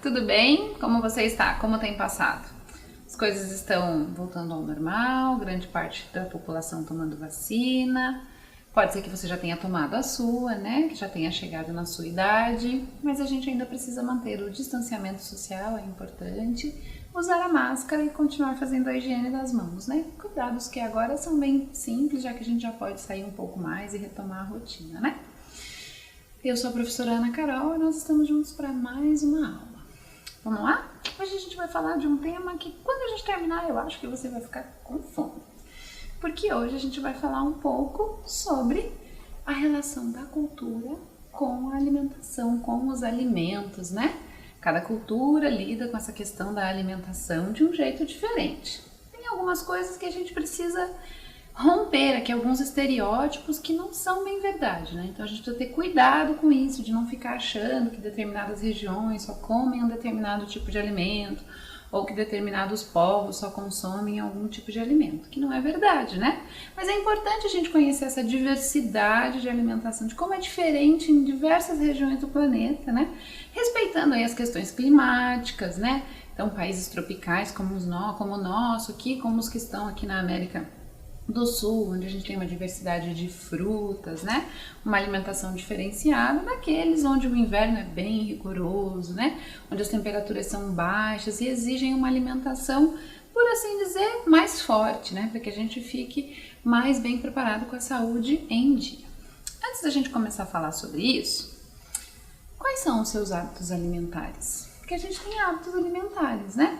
tudo bem? Como você está? Como tem passado? As coisas estão voltando ao normal, grande parte da população tomando vacina. Pode ser que você já tenha tomado a sua, né? Que já tenha chegado na sua idade, mas a gente ainda precisa manter o distanciamento social, é importante, usar a máscara e continuar fazendo a higiene das mãos, né? Cuidados que agora são bem simples, já que a gente já pode sair um pouco mais e retomar a rotina, né? Eu sou a professora Ana Carol e nós estamos juntos para mais uma aula. Vamos lá? Hoje a gente vai falar de um tema que quando a gente terminar eu acho que você vai ficar com fome. Porque hoje a gente vai falar um pouco sobre a relação da cultura com a alimentação, com os alimentos, né? Cada cultura lida com essa questão da alimentação de um jeito diferente. Tem algumas coisas que a gente precisa romper aqui, alguns estereótipos que não são bem verdade, né? Então a gente precisa ter cuidado com isso, de não ficar achando que determinadas regiões só comem um determinado tipo de alimento, ou que determinados povos só consomem algum tipo de alimento, que não é verdade, né? Mas é importante a gente conhecer essa diversidade de alimentação, de como é diferente em diversas regiões do planeta, né? Respeitando aí as questões climáticas, né? Então, países tropicais como o nosso aqui, como os que estão aqui na América do Sul, onde a gente tem uma diversidade de frutas, né? Uma alimentação diferenciada daqueles onde o inverno é bem rigoroso, né? Onde as temperaturas são baixas e exigem uma alimentação, por assim dizer, mais forte, né? Para que a gente fique mais bem preparado com a saúde em dia. Antes da gente começar a falar sobre isso, quais são os seus hábitos alimentares? Porque a gente tem hábitos alimentares, né?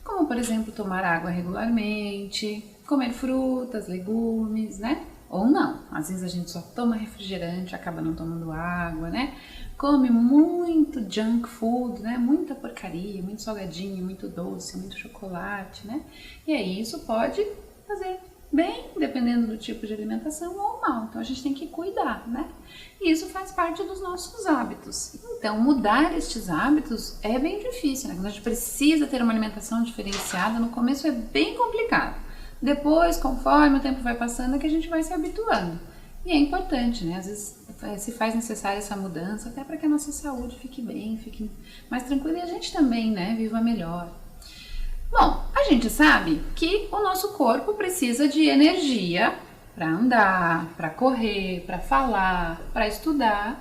Como, por exemplo, tomar água regularmente, comer frutas, legumes, né? Ou não, às vezes a gente só toma refrigerante, acaba não tomando água, né? Come muito junk food, né? Muita porcaria, muito salgadinho, muito doce, muito chocolate, né? E aí isso pode fazer bem, dependendo do tipo de alimentação, ou mal. Então a gente tem que cuidar, né? E isso faz parte dos nossos hábitos. Então mudar estes hábitos é bem difícil, né? Quando a gente precisa ter uma alimentação diferenciada, no começo é bem complicado. Depois, conforme o tempo vai passando, é que a gente vai se habituando. E é importante, né? Às vezes se faz necessária essa mudança, até para que a nossa saúde fique bem, fique mais tranquila e a gente também, né, viva melhor. Bom, a gente sabe que o nosso corpo precisa de energia para andar, para correr, para falar, para estudar.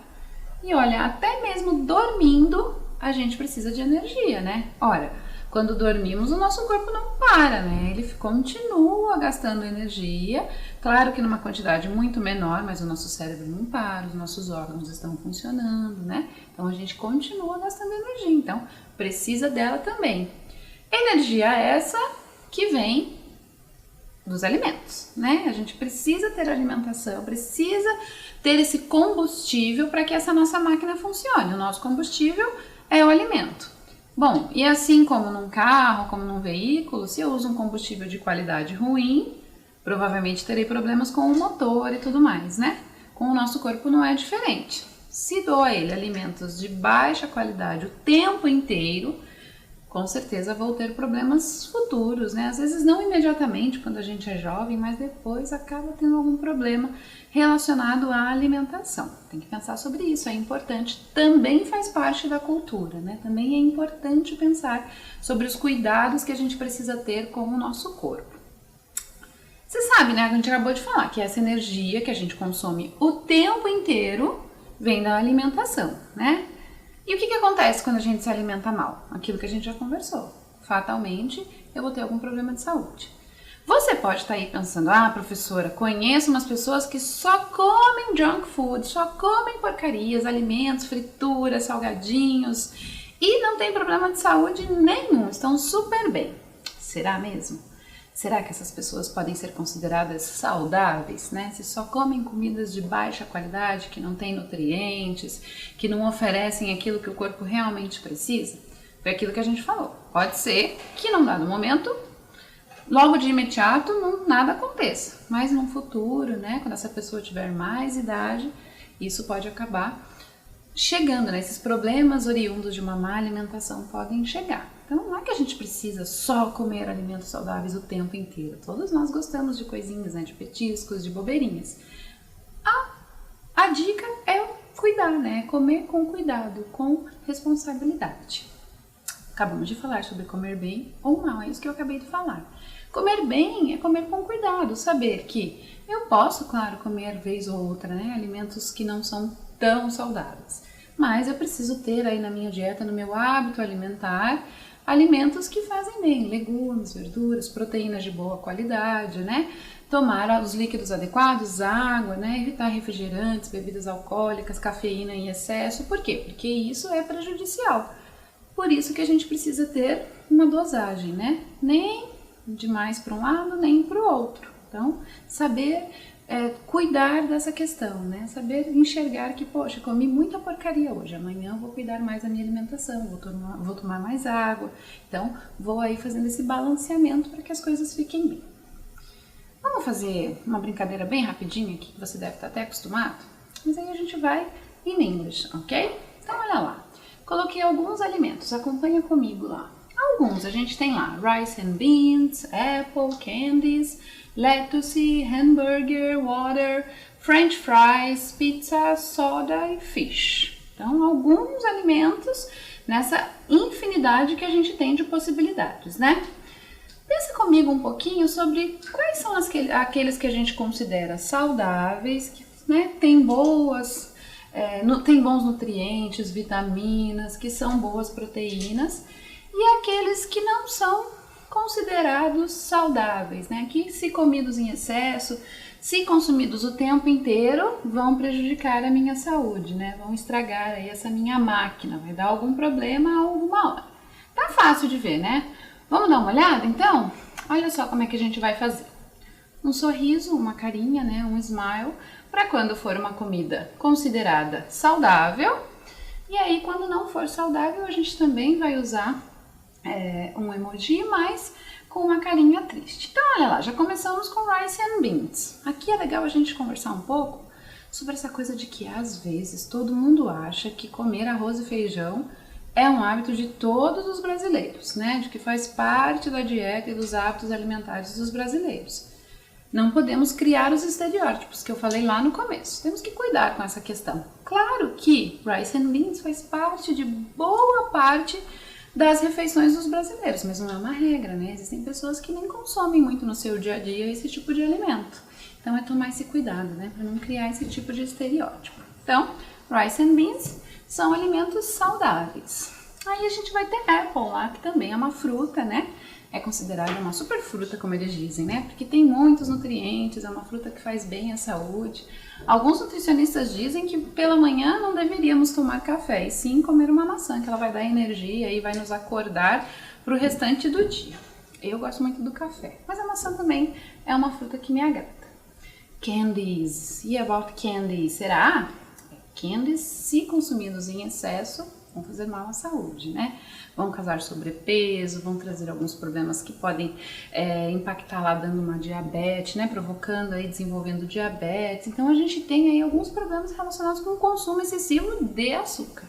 E olha, até mesmo dormindo, a gente precisa de energia, né? Ora, quando dormimos, o nosso corpo não para, né? Ele continua gastando energia, claro que numa quantidade muito menor, mas o nosso cérebro não para, os nossos órgãos estão funcionando, né? Então a gente continua gastando energia, então precisa dela também. Energia essa que vem dos alimentos, né? A gente precisa ter alimentação, precisa ter esse combustível para que essa nossa máquina funcione. O nosso combustível é o alimento. Bom, e assim como num carro, como num veículo, se eu uso um combustível de qualidade ruim, provavelmente terei problemas com o motor e tudo mais, né? Com o nosso corpo não é diferente. Se dou a ele alimentos de baixa qualidade o tempo inteiro, com certeza vou ter problemas futuros, né? Às vezes não imediatamente quando a gente é jovem, mas depois acaba tendo algum problema relacionado à alimentação. Tem que pensar sobre isso, é importante. Também faz parte da cultura, né? Também é importante pensar sobre os cuidados que a gente precisa ter com o nosso corpo. Você sabe, né? A gente acabou de falar que essa energia que a gente consome o tempo inteiro vem da alimentação, né? E o que acontece quando a gente se alimenta mal? Aquilo que a gente já conversou. Fatalmente, eu vou ter algum problema de saúde. Você pode estar aí pensando, professora, conheço umas pessoas que só comem junk food, só comem porcarias, alimentos, frituras, salgadinhos e não tem problema de saúde nenhum, estão super bem. Será mesmo? Será que essas pessoas podem ser consideradas saudáveis, né? Se só comem comidas de baixa qualidade, que não têm nutrientes, que não oferecem aquilo que o corpo realmente precisa? Foi aquilo que a gente falou. Pode ser que num dado momento, logo de imediato, nada aconteça. Mas no futuro, né? Quando essa pessoa tiver mais idade, isso pode acabar chegando, né? Esses problemas oriundos de uma má alimentação podem chegar. Então não é que a gente precisa só comer alimentos saudáveis o tempo inteiro. Todos nós gostamos de coisinhas, né? De petiscos, de bobeirinhas. A dica é cuidar, né? Comer com cuidado, com responsabilidade. Acabamos de falar sobre comer bem ou mal, é isso que eu acabei de falar. Comer bem é comer com cuidado, saber que eu posso, claro, comer vez ou outra, né, alimentos que não são tão saudáveis, mas eu preciso ter aí na minha dieta, no meu hábito alimentar, alimentos que fazem bem, legumes, verduras, proteínas de boa qualidade, né? Tomar os líquidos adequados, água, né? Evitar refrigerantes, bebidas alcoólicas, cafeína em excesso. Por quê? Porque isso é prejudicial. Por isso que a gente precisa ter uma dosagem, né? Nem demais para um lado, nem para o outro. Então, saber cuidar dessa questão, né? Saber enxergar que, poxa, comi muita porcaria hoje, amanhã eu vou cuidar mais da minha alimentação, vou tomar mais água. Então, vou aí fazendo esse balanceamento para que as coisas fiquem bem. Vamos fazer uma brincadeira bem rapidinha aqui, que você deve estar até acostumado, mas aí a gente vai em English, ok? Então, olha lá. Coloquei alguns alimentos, acompanha comigo lá. Alguns a gente tem lá, rice and beans, apple, candies, lettuce, hambúrguer, water, french fries, pizza, soda e fish. Então, alguns alimentos nessa infinidade que a gente tem de possibilidades, né? Pensa comigo um pouquinho sobre quais são aqueles que a gente considera saudáveis, que, né, tem bons nutrientes, vitaminas, que são boas proteínas, e aqueles que não são considerados saudáveis, né? Que se comidos em excesso, se consumidos o tempo inteiro, vão prejudicar a minha saúde, né? Vão estragar aí essa minha máquina, vai dar algum problema alguma hora. Tá fácil de ver, né? Vamos dar uma olhada então? Olha só como é que a gente vai fazer. Um sorriso, uma carinha, né? Um smile, para quando for uma comida considerada saudável. E aí, quando não for saudável, a gente também vai usar um emoji, mas com uma carinha triste. Então, olha lá, já começamos com rice and beans. Aqui é legal a gente conversar um pouco sobre essa coisa de que, às vezes, todo mundo acha que comer arroz e feijão é um hábito de todos os brasileiros, né? De que faz parte da dieta e dos hábitos alimentares dos brasileiros. Não podemos criar os estereótipos que eu falei lá no começo. Temos que cuidar com essa questão. Claro que rice and beans faz parte de boa parte das refeições dos brasileiros, mas não é uma regra, né? Existem pessoas que nem consomem muito no seu dia a dia esse tipo de alimento. Então é tomar esse cuidado, né? Para não criar esse tipo de estereótipo. Então, rice and beans são alimentos saudáveis. Aí a gente vai ter apple lá, que também é uma fruta, né? É considerada uma super fruta, como eles dizem, né? Porque tem muitos nutrientes, é uma fruta que faz bem à saúde. Alguns nutricionistas dizem que pela manhã não deveríamos tomar café, e sim comer uma maçã, que ela vai dar energia e vai nos acordar para o restante do dia. Eu gosto muito do café, mas a maçã também é uma fruta que me agrada. Candies. E about candies? Será? Candies, se consumidos em excesso, vão fazer mal à saúde, né? Vão causar sobrepeso, vão trazer alguns problemas que podem impactar lá, dando uma diabetes, né? Provocando aí, desenvolvendo diabetes. Então a gente tem aí alguns problemas relacionados com o consumo excessivo de açúcar.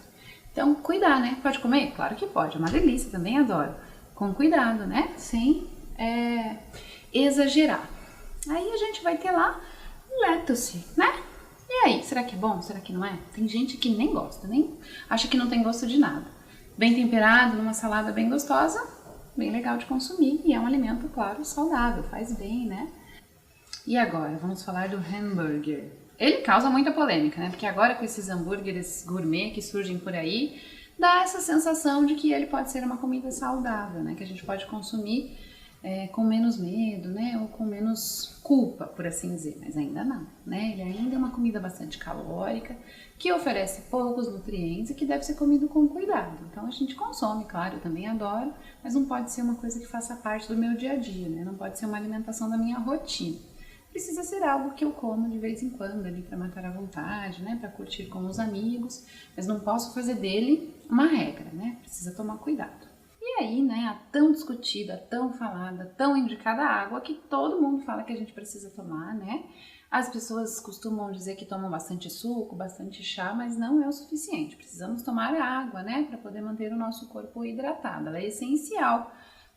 Então, cuidar, né? Pode comer? Claro que pode, é uma delícia, também adoro. Com cuidado, né? Sem exagerar. Aí a gente vai ter lá lettuce, né? E aí, será que é bom? Será que não é? Tem gente que nem gosta, nem acha que não tem gosto de nada. Bem temperado, numa salada bem gostosa, bem legal de consumir. E é um alimento, claro, saudável, faz bem, né? E agora, vamos falar do hambúrguer. Ele causa muita polêmica, né? Porque agora com esses hambúrgueres gourmet que surgem por aí, dá essa sensação de que ele pode ser uma comida saudável, né? Que a gente pode consumir com menos medo, né? Ou com menos culpa, por assim dizer. Mas ainda não, né? Ele ainda é uma comida bastante calórica, que oferece poucos nutrientes e que deve ser comido com cuidado. Então a gente consome, claro, eu também adoro, mas não pode ser uma coisa que faça parte do meu dia a dia, né? Não pode ser uma alimentação da minha rotina. Precisa ser algo que eu como de vez em quando ali para matar a vontade, né? Para curtir com os amigos, mas não posso fazer dele uma regra, né? Precisa tomar cuidado. E aí, né, a tão discutida, tão falada, tão indicada água que todo mundo fala que a gente precisa tomar, né? As pessoas costumam dizer que tomam bastante suco, bastante chá, mas não é o suficiente. Precisamos tomar água, né, para poder manter o nosso corpo hidratado. Ela é essencial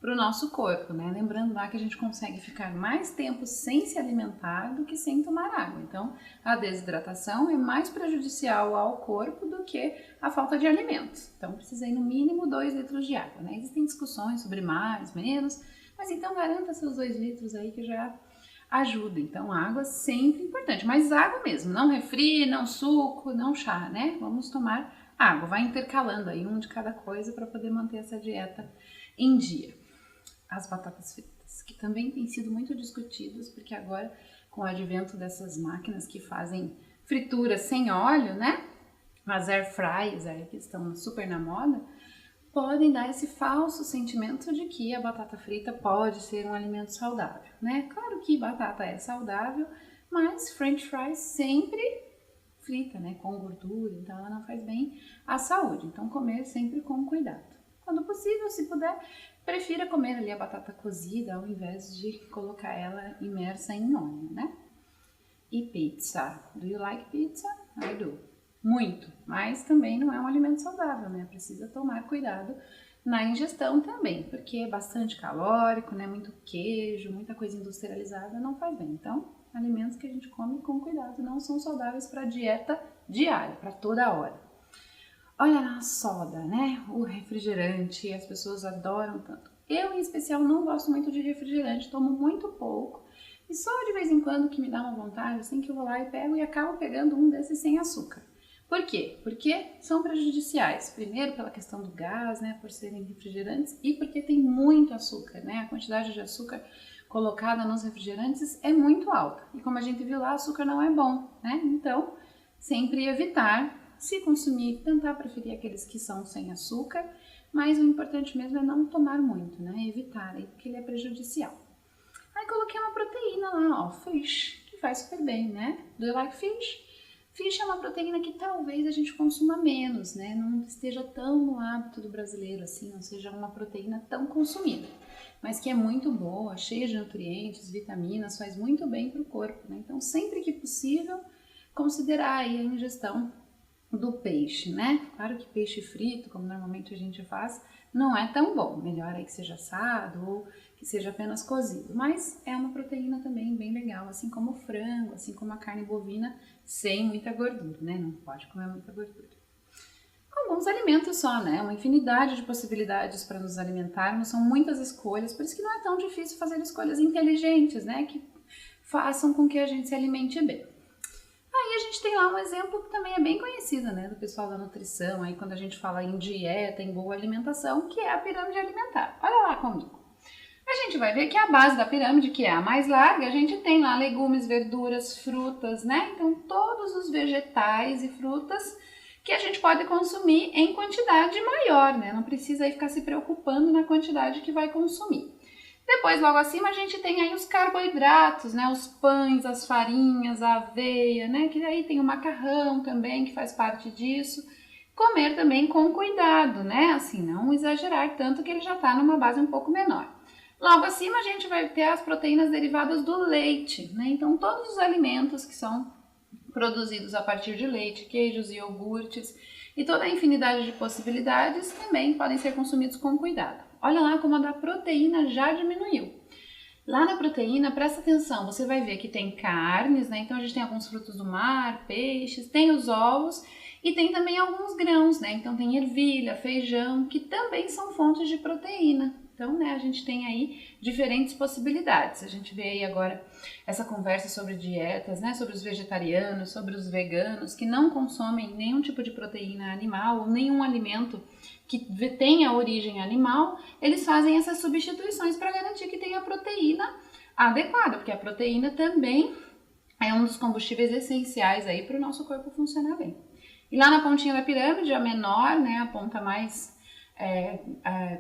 para o nosso corpo, né? Lembrando lá que a gente consegue ficar mais tempo sem se alimentar do que sem tomar água. Então, a desidratação é mais prejudicial ao corpo do que a falta de alimentos. Então, precisa ir no mínimo 2 litros de água, né? Existem discussões sobre mais, menos, mas então garanta seus 2 litros aí que já ajuda. Então, água sempre importante, mas água mesmo, não refri, não suco, não chá, né? Vamos tomar água, vai intercalando aí um de cada coisa para poder manter essa dieta em dia. As batatas fritas, que também têm sido muito discutidas, porque agora com o advento dessas máquinas que fazem fritura sem óleo, né? As air fryers aí que estão super na moda, podem dar esse falso sentimento de que a batata frita pode ser um alimento saudável, né? Claro que batata é saudável, mas French fries sempre frita, né? Com gordura, então ela não faz bem à saúde. Então comer sempre com cuidado. Quando possível, se puder, prefira comer ali a batata cozida ao invés de colocar ela imersa em óleo, né? E pizza. Do you like pizza? I do. Muito, mas também não é um alimento saudável, né? Precisa tomar cuidado na ingestão também, porque é bastante calórico, né? Muito queijo, muita coisa industrializada não faz bem. Então, alimentos que a gente come com cuidado não são saudáveis para dieta diária, para toda hora. Olha na soda, né? O refrigerante, as pessoas adoram tanto. Eu, em especial, não gosto muito de refrigerante, tomo muito pouco. E só de vez em quando que me dá uma vontade, assim que eu vou lá e pego e acabo pegando um desses sem açúcar. Por quê? Porque são prejudiciais. Primeiro pela questão do gás, né? Por serem refrigerantes e porque tem muito açúcar, né? A quantidade de açúcar colocada nos refrigerantes é muito alta. E como a gente viu lá, açúcar não é bom, né? Então, sempre evitar. Se consumir, tentar preferir aqueles que são sem açúcar, mas o importante mesmo é não tomar muito, né? Evitar aí, porque ele é prejudicial. Aí coloquei uma proteína lá, ó, fish, que faz super bem, né? Do you like fish? Fish é uma proteína que talvez a gente consuma menos, né? Não esteja tão no hábito do brasileiro assim, não seja uma proteína tão consumida, mas que é muito boa, cheia de nutrientes, vitaminas, faz muito bem para o corpo, né? Então, sempre que possível, considerar aí a ingestão do peixe, né? Claro que peixe frito, como normalmente a gente faz, não é tão bom. Melhor aí que seja assado ou que seja apenas cozido. Mas é uma proteína também bem legal, assim como o frango, assim como a carne bovina, sem muita gordura, né? Não pode comer muita gordura. Alguns alimentos só, né? Uma infinidade de possibilidades para nos alimentarmos, são muitas escolhas, por isso que não é tão difícil fazer escolhas inteligentes, né? Que façam com que a gente se alimente bem. Aí a gente tem lá um exemplo que também é bem conhecido, né, do pessoal da nutrição, aí quando a gente fala em dieta, em boa alimentação, que é a pirâmide alimentar. Olha lá comigo. A gente vai ver que a base da pirâmide, que é a mais larga, a gente tem lá legumes, verduras, frutas, né? Então todos os vegetais e frutas que a gente pode consumir em quantidade maior, né? Não precisa aí ficar se preocupando na quantidade que vai consumir. Depois, logo acima, a gente tem aí os carboidratos, né? Os pães, as farinhas, a aveia, né? Que aí tem o macarrão também, que faz parte disso. Comer também com cuidado, né? Assim, não exagerar tanto que ele já está numa base um pouco menor. Logo acima, a gente vai ter as proteínas derivadas do leite, né? Então, todos os alimentos que são produzidos a partir de leite, queijos e iogurtes e toda a infinidade de possibilidades também podem ser consumidos com cuidado. Olha lá como a da proteína já diminuiu. Lá na proteína, presta atenção, você vai ver que tem carnes, né? Então a gente tem alguns frutos do mar, peixes, tem os ovos e tem também alguns grãos, né? Então tem ervilha, feijão, que também são fontes de proteína. Então, né, a gente tem aí diferentes possibilidades. A gente vê aí agora essa conversa sobre dietas, né, sobre os vegetarianos, sobre os veganos, que não consomem nenhum tipo de proteína animal ou nenhum alimento que tenha origem animal, eles fazem essas substituições para garantir que tenha proteína adequada, porque a proteína também é um dos combustíveis essenciais aí para o nosso corpo funcionar bem. E lá na pontinha da pirâmide, a menor, né, a ponta mais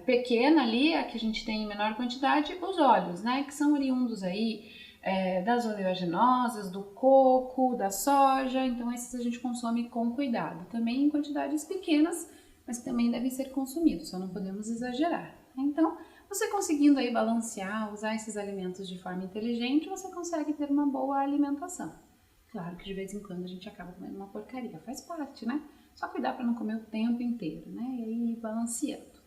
pequena ali, a que a gente tem em menor quantidade, os óleos, né, que são oriundos aí das oleaginosas, do coco, da soja, então esses a gente consome com cuidado, também em quantidades pequenas, mas que também devem ser consumidos, só não podemos exagerar. Então, você conseguindo aí balancear, usar esses alimentos de forma inteligente, você consegue ter uma boa alimentação. Claro que de vez em quando a gente acaba comendo uma porcaria, faz parte, né? Só cuidar para não comer o tempo inteiro, né? E aí balanceando.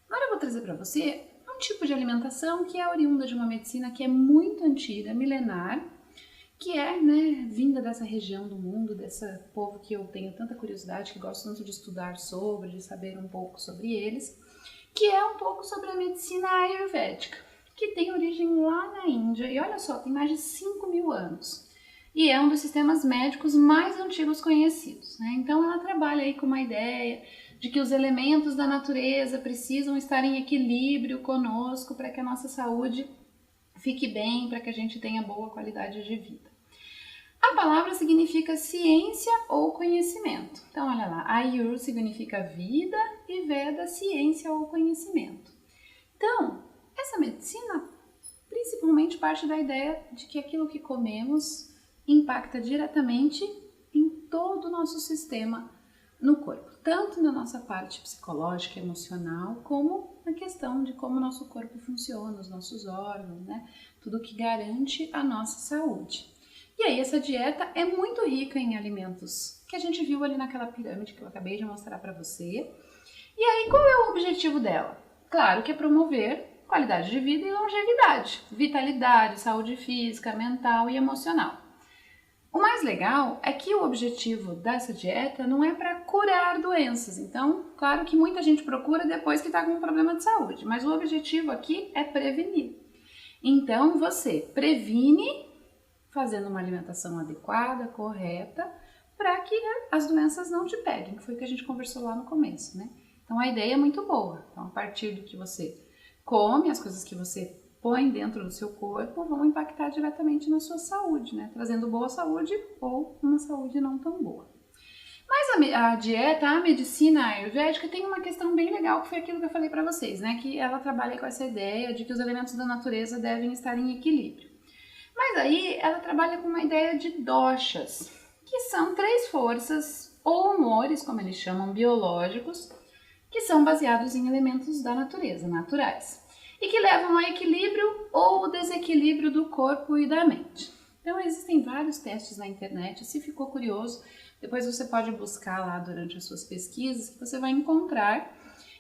Agora eu vou trazer para você um tipo de alimentação que é oriunda de uma medicina que é muito antiga, milenar, que é, né, vinda dessa região do mundo, desse povo que eu tenho tanta curiosidade, que gosto tanto de estudar sobre, de saber um pouco sobre eles, que é um pouco sobre a medicina ayurvédica, que tem origem lá na Índia, e olha só, tem mais de 5.000 anos, e é um dos sistemas médicos mais antigos conhecidos, né? Então ela trabalha aí com uma ideia de que os elementos da natureza precisam estar em equilíbrio conosco para que a nossa saúde fique bem, para que a gente tenha boa qualidade de vida. A palavra significa ciência ou conhecimento. Então, olha lá, Ayur significa vida e Veda, ciência ou conhecimento. Então, essa medicina principalmente parte da ideia de que aquilo que comemos impacta diretamente em todo o nosso sistema no corpo, tanto na nossa parte psicológica, emocional, como na questão de como o nosso corpo funciona, os nossos órgãos, né? Tudo que garante a nossa saúde. E aí essa dieta é muito rica em alimentos que a gente viu ali naquela pirâmide que eu acabei de mostrar para você. E aí qual é o objetivo dela? Claro que é promover qualidade de vida e longevidade, vitalidade, saúde física, mental e emocional. O mais legal é que o objetivo dessa dieta não é para curar doenças. Então, claro que muita gente procura depois que está com um problema de saúde, mas o objetivo aqui é prevenir. Então, você previne fazendo uma alimentação adequada, correta, para que as doenças não te peguem, que foi o que a gente conversou lá no começo, né? Então, a ideia é muito boa. Então, a partir do que você come, as coisas que você põe dentro do seu corpo vão impactar diretamente na sua saúde, né? Trazendo boa saúde ou uma saúde não tão boa. Mas a dieta, a medicina ayurvédica tem uma questão bem legal, que foi aquilo que eu falei para vocês, né? Que ela trabalha com essa ideia de que os elementos da natureza devem estar em equilíbrio. Mas aí ela trabalha com uma ideia de doshas, que são 3 forças ou humores, como eles chamam, biológicos, que são baseados em elementos da natureza, naturais, e que levam ao equilíbrio ou desequilíbrio do corpo e da mente. Então existem vários testes na internet, se ficou curioso, depois você pode buscar lá durante as suas pesquisas, que você vai encontrar,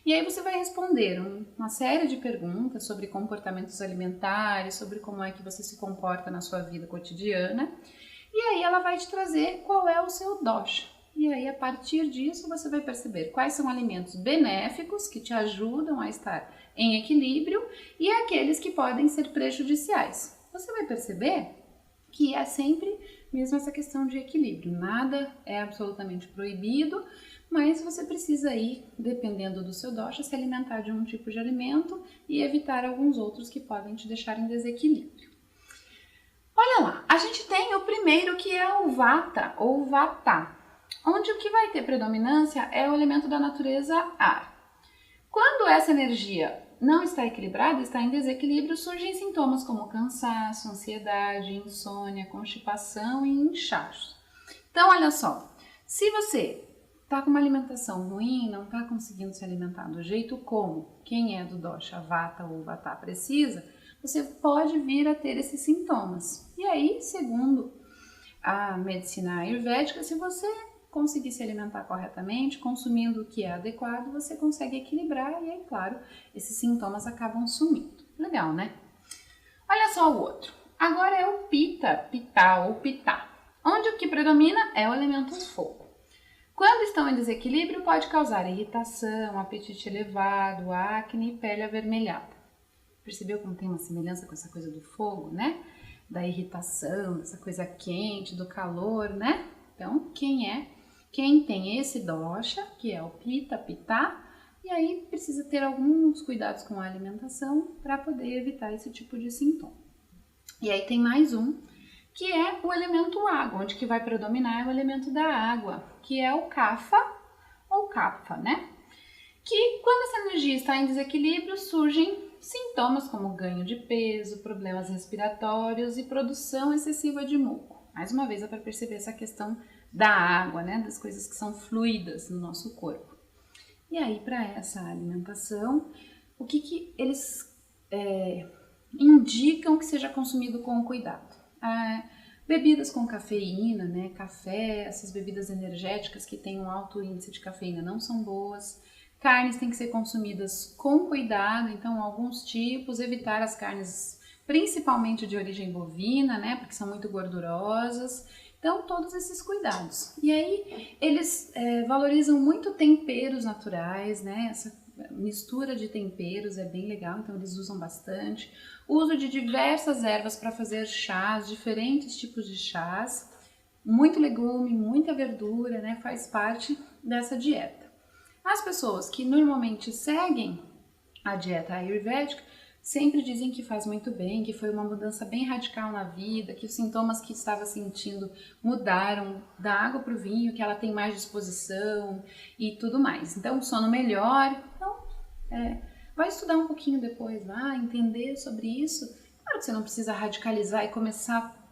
e aí você vai responder uma série de perguntas sobre comportamentos alimentares, sobre como é que você se comporta na sua vida cotidiana, e aí ela vai te trazer qual é o seu dosha. E aí, a partir disso, você vai perceber quais são alimentos benéficos que te ajudam a estar em equilíbrio e aqueles que podem ser prejudiciais. Você vai perceber que é sempre mesmo essa questão de equilíbrio. Nada é absolutamente proibido, mas você precisa aí, dependendo do seu dosha, se alimentar de um tipo de alimento e evitar alguns outros que podem te deixar em desequilíbrio. Olha lá, a gente tem o primeiro que é o vata ou vata, onde o que vai ter predominância é o elemento da natureza ar. Quando essa energia não está equilibrada, está em desequilíbrio, surgem sintomas como cansaço, ansiedade, insônia, constipação e inchaço. Então, olha só, se você está com uma alimentação ruim, não está conseguindo se alimentar do jeito como quem é do dosha vata ou vata precisa, você pode vir a ter esses sintomas. E aí, segundo a medicina ayurvédica, se você conseguir se alimentar corretamente, consumindo o que é adequado, você consegue equilibrar e aí, claro, esses sintomas acabam sumindo. Legal, né? Olha só o outro. Agora é o Pitta, Pitta ou Pitta, onde o que predomina é o elemento fogo. Quando estão em desequilíbrio, pode causar irritação, apetite elevado, acne e pele avermelhada. Percebeu como tem uma semelhança com essa coisa do fogo, né? Da irritação, dessa coisa quente, do calor, né? Então, quem tem esse dosha, que é o Pitta, Pitta, e aí precisa ter alguns cuidados com a alimentação para poder evitar esse tipo de sintoma. E aí tem mais um, que é o elemento água, onde que vai predominar é o elemento da água, que é o Kapha ou Kapha, né? Que quando essa energia está em desequilíbrio, surgem sintomas como ganho de peso, problemas respiratórios e produção excessiva de muco. Mais uma vez é para perceber essa questão da água, né, das coisas que são fluidas no nosso corpo. E aí, para essa alimentação, o que eles indicam que seja consumido com cuidado? Bebidas com cafeína, né, café, essas bebidas energéticas que têm um alto índice de cafeína não são boas. Carnes têm que ser consumidas com cuidado, então alguns tipos, evitar as carnes principalmente de origem bovina, né, porque são muito gordurosas. Então, todos esses cuidados. E aí, eles valorizam muito temperos naturais, né, essa mistura de temperos é bem legal, então eles usam bastante. O uso de diversas ervas para fazer chás, diferentes tipos de chás. Muito legume, muita verdura, né, faz parte dessa dieta. As pessoas que normalmente seguem a dieta ayurvédica sempre dizem que faz muito bem, que foi uma mudança bem radical na vida, que os sintomas que estava sentindo mudaram da água para o vinho, que ela tem mais disposição e tudo mais. Então, sono melhor. Então, vai estudar um pouquinho depois lá, entender sobre isso. Claro que você não precisa radicalizar e começar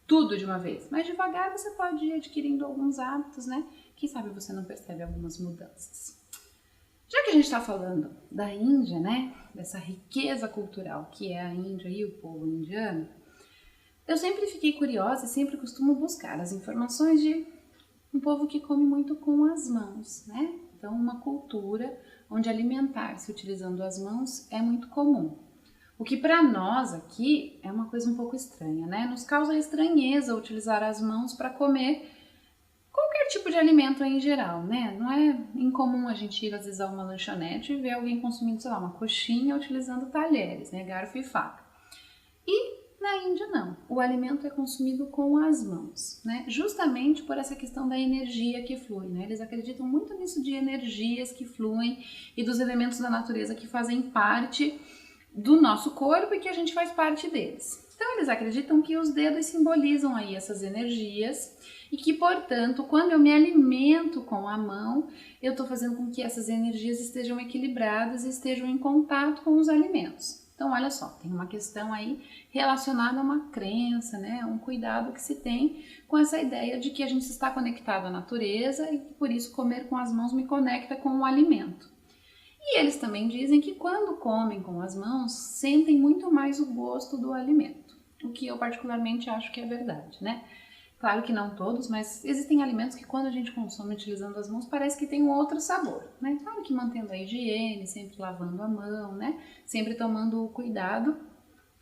tudo de uma vez, mas devagar você pode ir adquirindo alguns hábitos, né? Quem sabe você não percebe algumas mudanças. Já que a gente está falando da Índia, né, dessa riqueza cultural que é a Índia e o povo indiano, eu sempre fiquei curiosa e sempre costumo buscar as informações de um povo que come muito com as mãos, né? Então, uma cultura onde alimentar-se utilizando as mãos é muito comum. O que para nós aqui é uma coisa um pouco estranha, né? Nos causa estranheza utilizar as mãos para comer qualquer tipo de alimento em geral, né? Não é incomum a gente ir às vezes a uma lanchonete e ver alguém consumindo, sei lá, uma coxinha utilizando talheres, né? Garfo e faca. E na Índia não, o alimento é consumido com as mãos, né? Justamente por essa questão da energia que flui, né? Eles acreditam muito nisso de energias que fluem e dos elementos da natureza que fazem parte do nosso corpo e que a gente faz parte deles. Então eles acreditam que os dedos simbolizam aí essas energias e que, portanto, quando eu me alimento com a mão, eu estou fazendo com que essas energias estejam equilibradas e estejam em contato com os alimentos. Então, olha só, tem uma questão aí relacionada a uma crença, né? Um cuidado que se tem com essa ideia de que a gente está conectado à natureza e que por isso comer com as mãos me conecta com o alimento. E eles também dizem que quando comem com as mãos, sentem muito mais o gosto do alimento, o que eu particularmente acho que é verdade, né? Claro que não todos, mas existem alimentos que quando a gente consome utilizando as mãos parece que tem um outro sabor, né? Claro que mantendo a higiene, sempre lavando a mão, né? Sempre tomando o cuidado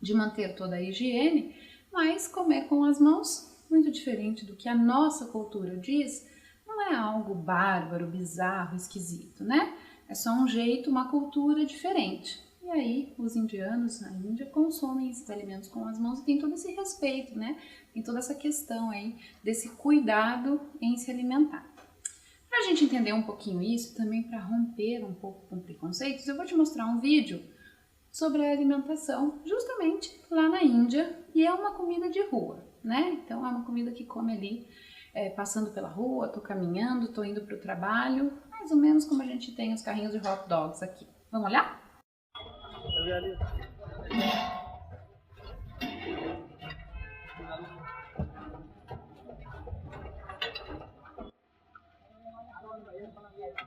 de manter toda a higiene, mas comer com as mãos, muito diferente do que a nossa cultura diz, não é algo bárbaro, bizarro, esquisito, né? É só um jeito, uma cultura diferente. E aí, os indianos na Índia consomem esses alimentos com as mãos e tem todo esse respeito, né? Tem toda essa questão aí desse cuidado em se alimentar. Para a gente entender um pouquinho isso, também para romper um pouco com preconceitos, eu vou te mostrar um vídeo sobre a alimentação justamente lá na Índia e é uma comida de rua, né? Então é uma comida que come ali passando pela rua, tô caminhando, tô indo para o trabalho, mais ou menos como a gente tem os carrinhos de hot dogs aqui. Vamos olhar?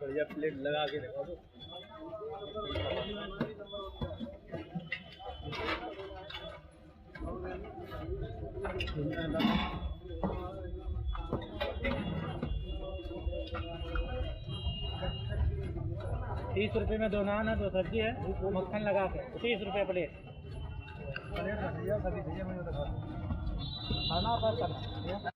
बढ़िया प्लेट लगा के रखा दो। 30 रुपए में 2 नान है, 2 सब्जी है, मक्खन लगा के 30 रुपए प्लेट। खाना पर करना।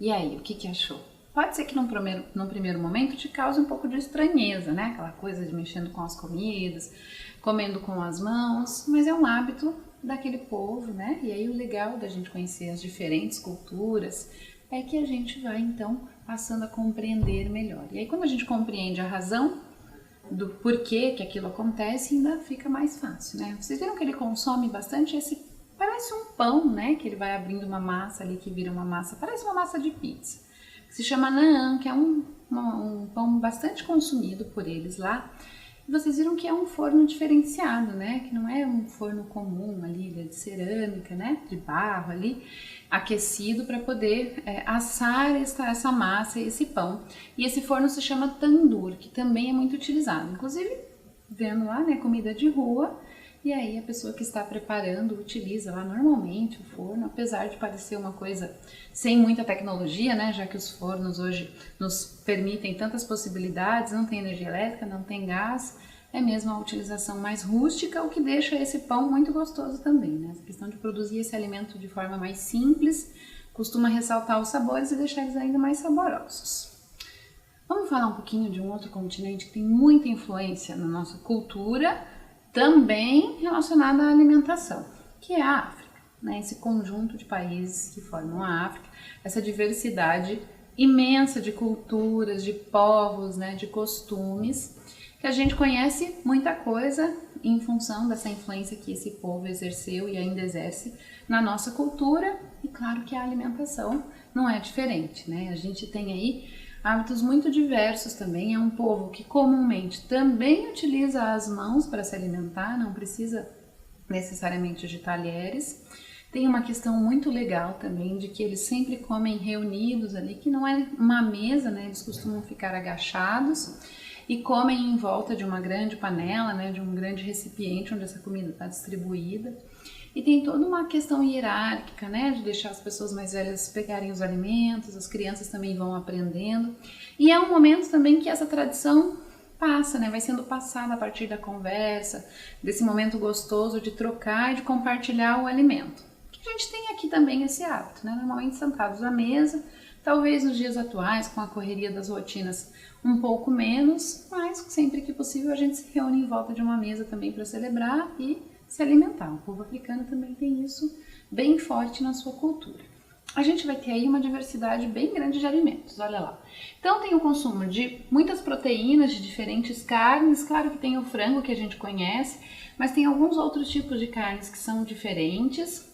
E aí, o que achou? Pode ser que num primeiro momento te cause um pouco de estranheza, né? Aquela coisa de mexendo com as comidas, comendo com as mãos, mas é um hábito daquele povo, né? E aí o legal da gente conhecer as diferentes culturas é que a gente vai então passando a compreender melhor. E aí quando a gente compreende a razão do porquê que aquilo acontece, ainda fica mais fácil, né? Vocês viram que ele consome bastante parece um pão, né? Que ele vai abrindo uma massa ali que vira uma massa, parece uma massa de pizza. Que se chama naan, que é um pão bastante consumido por eles lá. E vocês viram que é um forno diferenciado, né? Que não é um forno comum ali, de cerâmica, né? De barro ali, aquecido para poder assar essa massa e esse pão. E esse forno se chama tandoor, que também é muito utilizado. Inclusive, vendo lá, né? Comida de rua. E aí a pessoa que está preparando utiliza lá normalmente o forno, apesar de parecer uma coisa sem muita tecnologia, né? Já que os fornos hoje nos permitem tantas possibilidades, não tem energia elétrica, não tem gás, é mesmo a utilização mais rústica, o que deixa esse pão muito gostoso também, né? A questão de produzir esse alimento de forma mais simples costuma ressaltar os sabores e deixar eles ainda mais saborosos. Vamos falar um pouquinho de um outro continente que tem muita influência na nossa cultura, também relacionada à alimentação, que é a África, né? Esse conjunto de países que formam a África, essa diversidade imensa de culturas, de povos, né? De costumes, que a gente conhece muita coisa em função dessa influência que esse povo exerceu e ainda exerce na nossa cultura, e claro que a alimentação não é diferente, né? A gente tem aí hábitos muito diversos também, é um povo que comumente também utiliza as mãos para se alimentar, não precisa necessariamente de talheres. Tem uma questão muito legal também de que eles sempre comem reunidos ali, que não é uma mesa, né? Eles costumam ficar agachados e comem em volta de uma grande panela, né? De um grande recipiente onde essa comida está distribuída. E tem toda uma questão hierárquica, né, de deixar as pessoas mais velhas pegarem os alimentos, as crianças também vão aprendendo. E é um momento também que essa tradição passa, né, vai sendo passada a partir da conversa, desse momento gostoso de trocar e de compartilhar o alimento. Que a gente tem aqui também esse hábito, né, normalmente sentados à mesa, talvez nos dias atuais, com a correria das rotinas, um pouco menos, mas sempre que possível a gente se reúne em volta de uma mesa também para celebrar e se alimentar. O povo africano também tem isso bem forte na sua cultura. A gente vai ter aí uma diversidade bem grande de alimentos, olha lá. Então tem o consumo de muitas proteínas, de diferentes carnes, claro que tem o frango que a gente conhece, mas tem alguns outros tipos de carnes que são diferentes.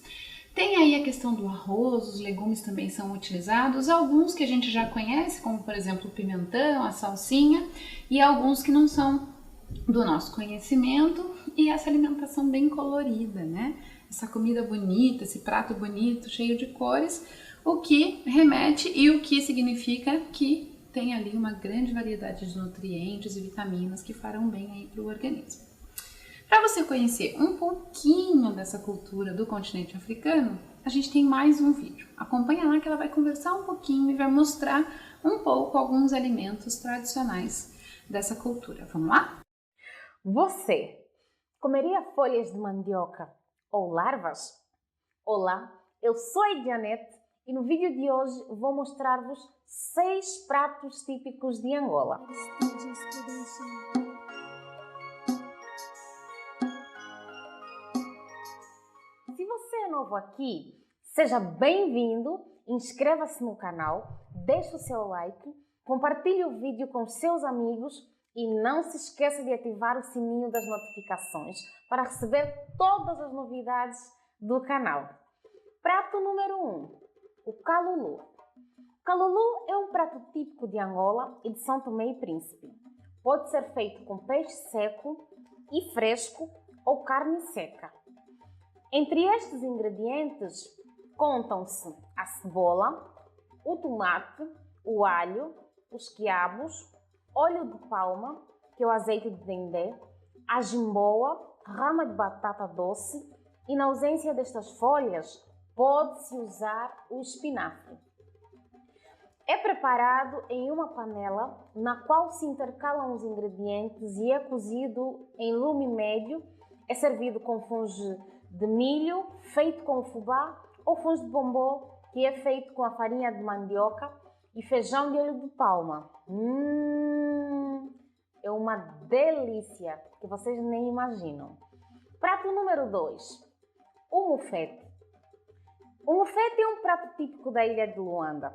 Tem aí a questão do arroz, os legumes também são utilizados, alguns que a gente já conhece, como por exemplo o pimentão, a salsinha, e alguns que não são do nosso conhecimento, e essa alimentação bem colorida, né? Essa comida bonita, esse prato bonito, cheio de cores, o que remete e o que significa que tem ali uma grande variedade de nutrientes e vitaminas que farão bem aí para o organismo. Para você conhecer um pouquinho dessa cultura do continente africano, a gente tem mais um vídeo. Acompanha lá que ela vai conversar um pouquinho e vai mostrar um pouco alguns alimentos tradicionais dessa cultura. Vamos lá? Você comeria folhas de mandioca ou larvas? Olá, eu sou a Janete e no vídeo de hoje vou mostrar-vos 6 pratos típicos de Angola. Se você é novo aqui, seja bem-vindo, inscreva-se no canal, deixe o seu like compartilhe o vídeo com seus amigos e não se esqueça de ativar o sininho das notificações para receber todas as novidades do canal. Prato número 1, o calulu. O calulu é um prato típico de Angola e de São Tomé e Príncipe. Pode ser feito com peixe seco e fresco ou carne seca. Entre estes ingredientes contam-se a cebola, o tomate, o alho, os quiabos, óleo de palma, que é o azeite de dendê, a jimboa, rama de batata doce e, na ausência destas folhas, pode-se usar o espinafre. É preparado em uma panela na qual se intercalam os ingredientes e é cozido em lume médio. É servido com fungo de milho feito com fubá ou fungo de bombô, que é feito com a farinha de mandioca e feijão de óleo de palma. É uma delícia que vocês nem imaginam. Prato número 2, o mufete. O mufete é um prato típico da ilha de Luanda.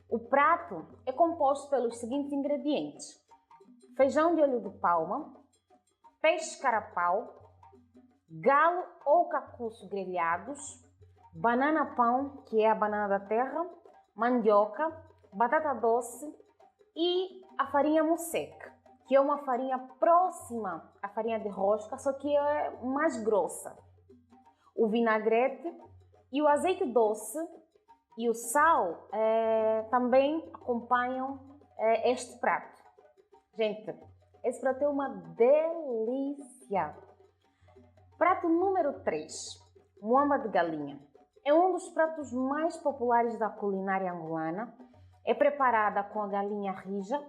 O prato é composto pelos seguintes ingredientes: feijão de óleo de palma, peixe carapau, galo ou cacuço grelhados, banana pão, que é a banana da terra, mandioca, batata doce e a farinha museca, que é uma farinha próxima à farinha de rosca, só que é mais grossa. O vinagrete e o azeite doce e o sal também acompanham este prato. Gente, esse prato é uma delícia. Prato número 3, muamba de galinha. É um dos pratos mais populares da culinária angolana. É preparada com a galinha rija,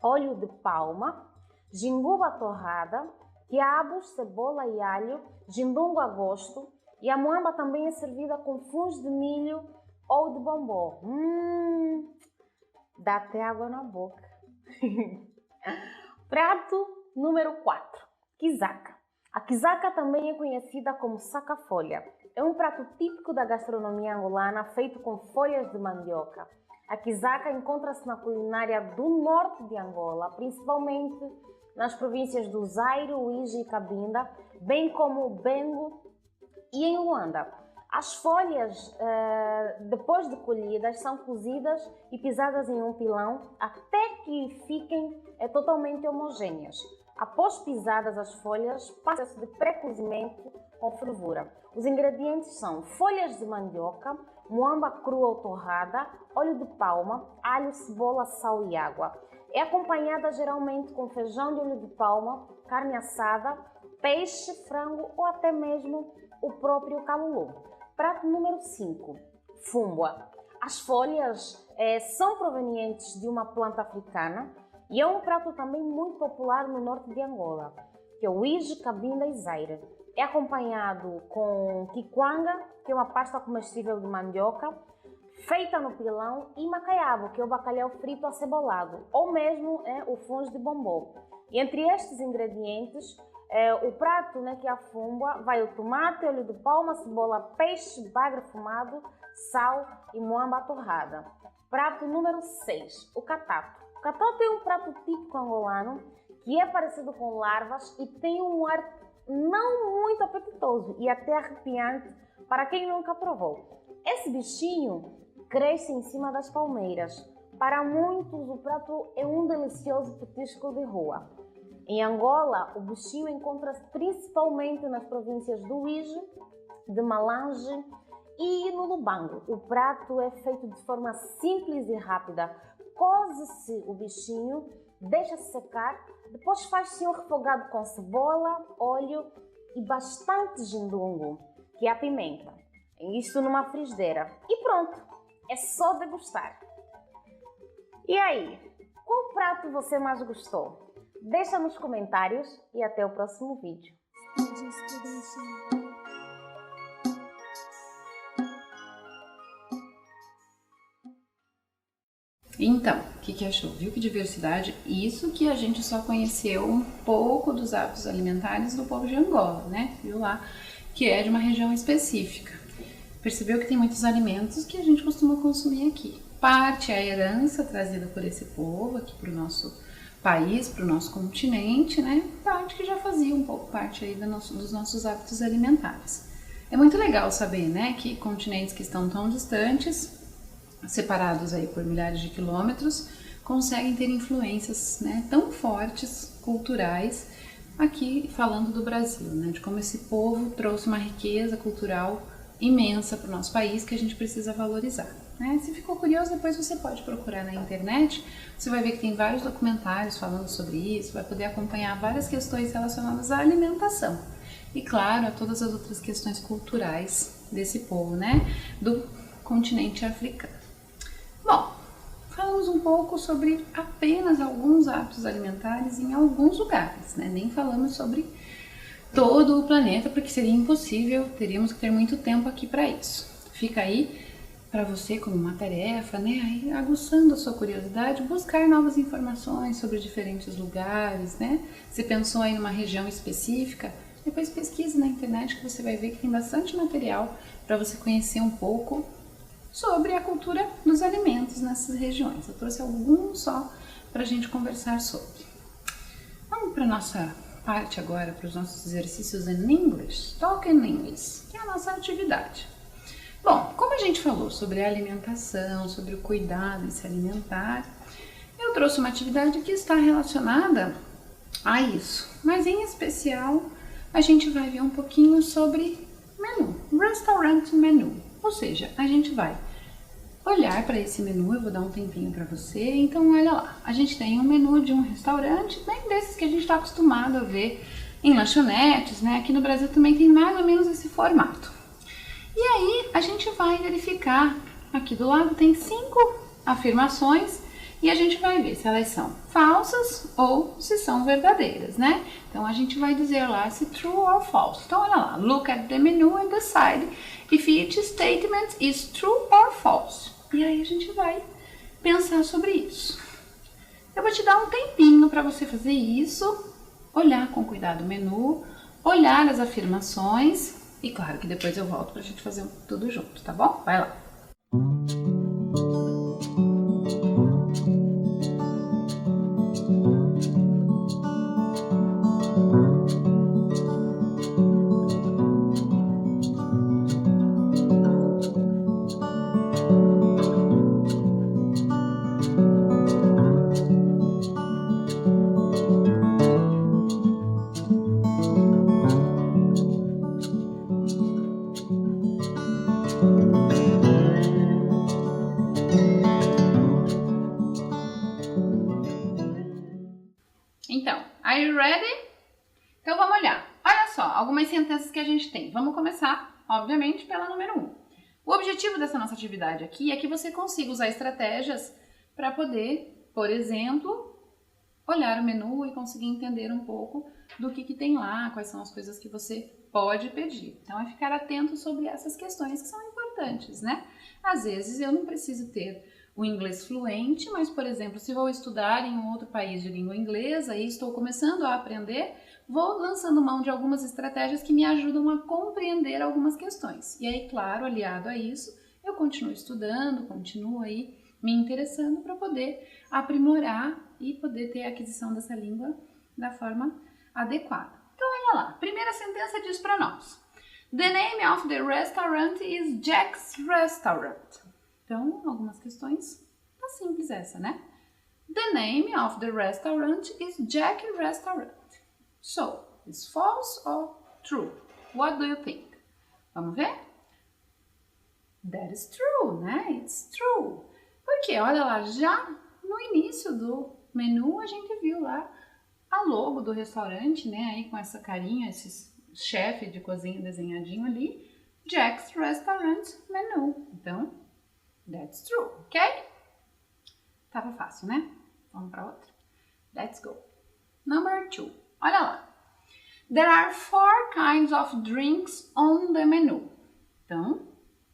óleo de palma, jimbuba torrada, quiabos, cebola e alho, jindungo a gosto, e a muamba também é servida com fungos de milho ou de bombom. Dá até água na boca. Prato número 4, quizaca. A quizaca também é conhecida como saca-folha. É um prato típico da gastronomia angolana feito com folhas de mandioca. A quizaca encontra-se na culinária do norte de Angola, principalmente nas províncias do Zaire, Uíge e Cabinda, bem como Bengo e em Luanda. As folhas, depois de colhidas, são cozidas e pisadas em um pilão até que fiquem totalmente homogêneas. Após pisadas as folhas, passa-se de pré-cozimento com fervura. Os ingredientes são folhas de mandioca, muamba crua ou torrada, óleo de palma, alho, cebola, sal e água. É acompanhada geralmente com feijão de óleo de palma, carne assada, peixe, frango ou até mesmo o próprio calulu. Prato número 5, fumba. As folhas são provenientes de uma planta africana e é um prato também muito popular no norte de Angola, que é o Uíge, Cabinda e Zaire. É acompanhado com quiquanga, que é uma pasta comestível de mandioca, feita no pilão, e macaiabo, que é o bacalhau frito acebolado, ou mesmo o fungo de bombom. E entre estes ingredientes, o prato, que é a fumba, vai o tomate, óleo de palma, cebola, peixe, bagre fumado, sal e muamba torrada. Prato número 6, o catato. O catato é um prato típico angolano que é parecido com larvas e tem um ar não muito apetitoso e até arrepiante para quem nunca provou. Esse bichinho cresce em cima das palmeiras. Para muitos, o prato é um delicioso petisco de rua. Em Angola, o bichinho encontra-se principalmente nas províncias do Uíge, de Malange e no Lubango. O prato é feito de forma simples e rápida. Coze-se o bichinho, deixa-se secar, depois faz-se um refogado com cebola, óleo e bastante jindungo, que é a pimenta. Isso numa frigideira. E pronto, é só degustar. E aí, qual prato você mais gostou? Deixa nos comentários e até o próximo vídeo. Então, o que achou? Viu que diversidade? Isso que a gente só conheceu um pouco dos hábitos alimentares do povo de Angola, né? Viu lá? Que é de uma região específica. Percebeu que tem muitos alimentos que a gente costuma consumir aqui. parte é a herança trazida por esse povo aqui para o nosso país, para o nosso continente, né? Parte que já fazia um pouco parte aí dos nossos hábitos alimentares. É muito legal saber, né, que continentes que estão tão distantes, separados aí por milhares de quilômetros, conseguem ter influências, né, tão fortes, culturais, aqui falando do Brasil, né, de como esse povo trouxe uma riqueza cultural imensa para o nosso país que a gente precisa valorizar. Né? Se ficou curioso, depois você pode procurar na internet, você vai ver que tem vários documentários falando sobre isso, vai poder acompanhar várias questões relacionadas à alimentação e, claro, a todas as outras questões culturais desse povo, né, do continente africano. Bom, falamos um pouco sobre apenas alguns hábitos alimentares em alguns lugares, né? Nem falamos sobre todo o planeta, porque seria impossível, teríamos que ter muito tempo aqui para isso. Fica aí para você como uma tarefa, né, aí aguçando a sua curiosidade, buscar novas informações sobre diferentes lugares, né? Se pensou aí numa região específica, depois pesquise na internet que você vai ver que tem bastante material para você conhecer um pouco sobre a cultura dos alimentos nessas regiões. Eu trouxe alguns só para a gente conversar sobre. Vamos para a nossa parte agora, para os nossos exercícios em English, Talk in English, que é a nossa atividade. Bom, como a gente falou sobre a alimentação, sobre o cuidado em se alimentar, eu trouxe uma atividade que está relacionada a isso, mas em especial a gente vai ver um pouquinho sobre menu, restaurant menu, ou seja, a gente vai olhar para esse menu, eu vou dar um tempinho para você, então olha lá, a gente tem um menu de um restaurante, bem desses que a gente está acostumado a ver em lanchonetes, né? Aqui no Brasil também tem mais ou menos esse formato. E aí a gente vai verificar, aqui do lado tem 5 afirmações e a gente vai ver se elas são falsas ou se são verdadeiras, né? Então a gente vai dizer lá se true or false. Então olha lá, look at the menu and decide if each statement is true or false. E aí a gente vai pensar sobre isso. Eu vou te dar um tempinho para você fazer isso, olhar com cuidado o menu, olhar as afirmações e claro que depois eu volto para a gente fazer tudo junto, tá bom? Vai lá! Então, are you ready? Então vamos olhar. Olha só, algumas sentenças que a gente tem. Vamos começar, obviamente, pela número 1. O objetivo dessa nossa atividade aqui é que você consiga usar estratégias para poder, por exemplo, olhar o menu e conseguir entender um pouco do que tem lá, quais são as coisas que você pode pedir. Então é ficar atento sobre essas questões que são importantes, né? Às vezes eu não preciso ter o inglês fluente, mas, por exemplo, se vou estudar em um outro país de língua inglesa e estou começando a aprender, vou lançando mão de algumas estratégias que me ajudam a compreender algumas questões. E aí, claro, aliado a isso, eu continuo estudando, continuo aí me interessando para poder aprimorar e poder ter a aquisição dessa língua da forma adequada. Então, olha lá, primeira sentença diz para nós: The name of the restaurant is Jack's Restaurant. Então, algumas questões, tá simples essa, né? The name of the restaurant is Jack's Restaurant. So, is false or true? What do you think? Vamos ver? That is true, né? It's true. Porque, olha lá, já no início do menu a gente viu lá a logo do restaurante, né? Aí com essa carinha, esse chefe de cozinha desenhadinho ali. Jack's Restaurant Menu. Então, that's true, ok? Tava fácil, né? Vamos para outra? Let's go. Number 2. Olha lá. There are 4 kinds of drinks on the menu. Então,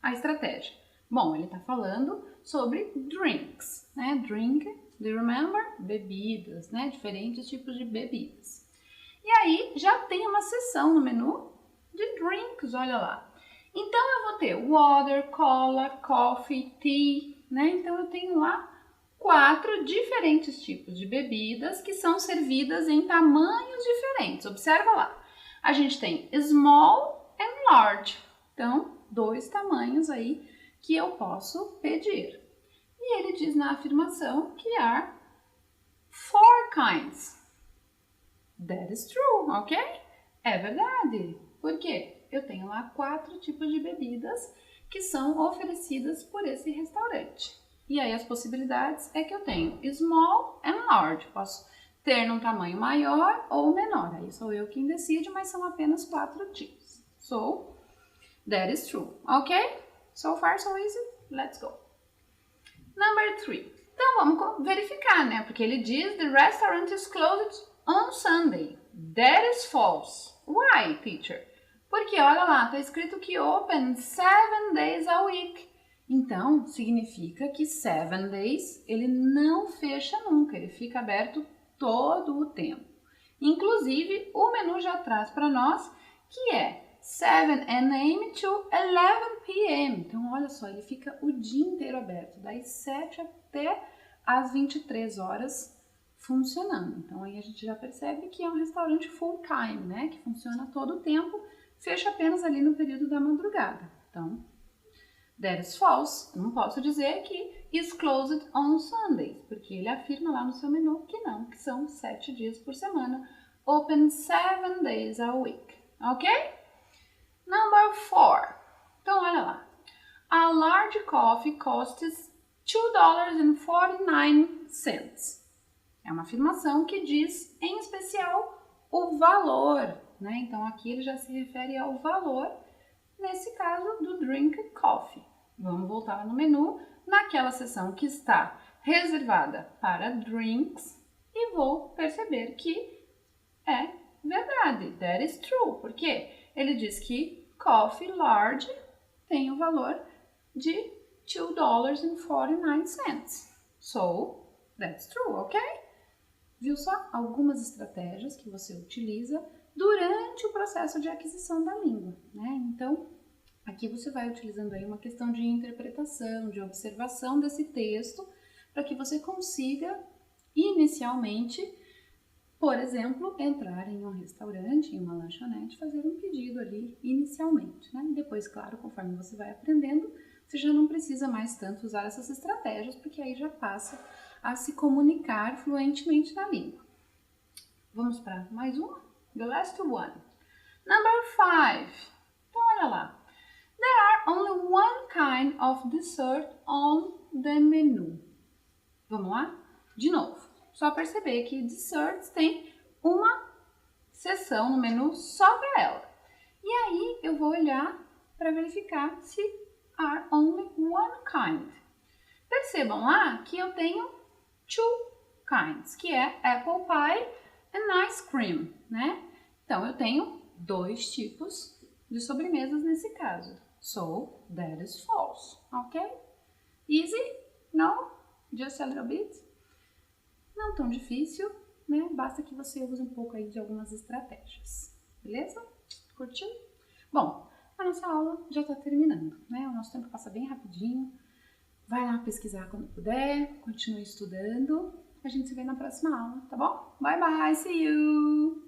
a estratégia. Bom, ele tá falando sobre drinks, né? Drink, do you remember? Bebidas, né? Diferentes tipos de bebidas. E aí, já tem uma seção no menu de drinks, olha lá. Então, eu vou ter water, cola, coffee, tea, né? Então eu tenho lá 4 diferentes tipos de bebidas que são servidas em tamanhos diferentes. Observa lá. A gente tem small and large. Então, 2 tamanhos aí que eu posso pedir. E ele diz na afirmação que há 4 kinds. That is true, ok? É verdade. Por quê? Eu tenho lá 4 tipos de bebidas que são oferecidas por esse restaurante. E aí as possibilidades é que eu tenho small and large. Posso ter num tamanho maior ou menor. Aí sou eu quem decide, mas são apenas 4 tipos. So, that is true. Ok? So far, so easy? Let's go. Number 3. Então vamos verificar, né? Porque ele diz the restaurant is closed on Sunday. That is false. Why, teacher? Porque olha lá, tá escrito que open 7 days a week. Então, significa que 7 days ele não fecha nunca, ele fica aberto todo o tempo. Inclusive, o menu já traz para nós que é 7 a.m. to 11 p.m. Então, olha só, ele fica o dia inteiro aberto, das 7 até as 23 horas funcionando. Então, aí a gente já percebe que é um restaurante full time, né? Que funciona todo o tempo, fecha apenas ali no período da madrugada. Então, that is false. Eu não posso dizer que is closed on Sundays, porque ele afirma lá no seu menu que não, que são 7 dias por semana. Open 7 days a week. Ok? Number 4. Então, olha lá. A large coffee costs $2.49. É uma afirmação que diz, em especial, o valor, né? Então, aqui ele já se refere ao valor, nesse caso, do drink coffee. Vamos voltar lá no menu, naquela seção que está reservada para drinks, e vou perceber que é verdade, that is true. Por quê? Ele diz que coffee large tem o valor de $2.49. So, that's true, ok? Viu só algumas estratégias que você utiliza durante o processo de aquisição da língua, né? Então, aqui você vai utilizando aí uma questão de interpretação, de observação desse texto, para que você consiga, inicialmente, por exemplo, entrar em um restaurante, em uma lanchonete, fazer um pedido ali inicialmente, né? E depois, claro, conforme você vai aprendendo, você já não precisa mais tanto usar essas estratégias, porque aí já passa a se comunicar fluentemente na língua. Vamos para mais uma? The last one. Number 5. Então, olha lá. There are only one kind of dessert on the menu. Vamos lá? De novo. Só perceber que desserts tem uma seção no menu só para ela. E aí eu vou olhar para verificar se are only one kind. Percebam lá que eu tenho two kinds, que é apple pie and ice cream, né? Então eu tenho 2 tipos de sobremesas nesse caso. So, that is false, ok? Easy? No? Just a little bit? Não tão difícil, né? Basta que você use um pouco aí de algumas estratégias. Beleza? Curtiu? Bom, a nossa aula já está terminando, né? O nosso tempo passa bem rapidinho. Vai lá pesquisar quando puder, continue estudando. A gente se vê na próxima aula, tá bom? Bye bye, see you!